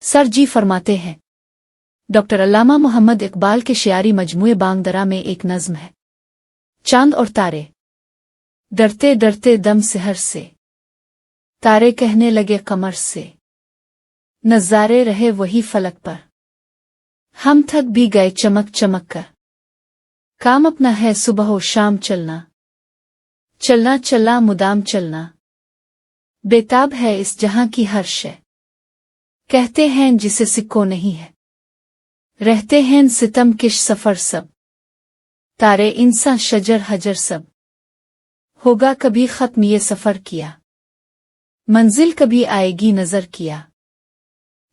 Sir जी फरमाते हैं। Doctor अल्लामा मोहम्मद इकबाल के शियारी मजमूए बांग दरा में एक नज़्म है। चांद और तारे डरते डरते दम सिहर से, तारे कहने लगे कमर से, नज़ारे रहे वही फलक पर, हम थक भी गए चमक चमक कर। काम अपना है सुबह हो शाम चलना, चलना चलना मुदाम चलना, बेताब है इस जहां की हर शय, कहते हैं जिसे सिक्को नहीं है, रहते हैं सितम किश सफर सब, तारे इंसान शजर हजर सब, होगा कभी खत्म ये सफर किया, मंजिल कभी आएगी नजर किया,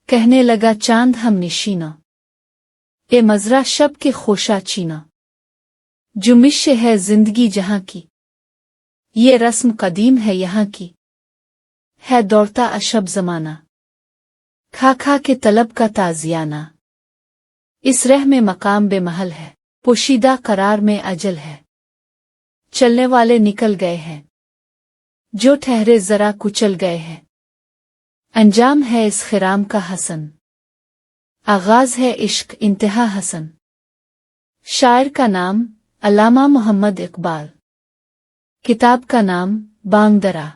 कहने लगा चांद हम निशीना, ए मजरा शब के खोशा चीना, जुमिश है जिंदगी जहां की, ये रस्म कदीम है यहाँ की, है दौड़ता अशब जमाना, खा खा के तलब का ताजियाना, इस रह में मकाम बेमहल है, पोशीदा करार में अजल है, चलने वाले निकल गए हैं, जो ठहरे जरा कुचल गए हैं, अंजाम है इस खिराम का हसन, आगाज है इश्क इंतहा हसन। शायर का नाम अल्लामा मोहम्मद इकबाल, किताब का नाम बांग दरा।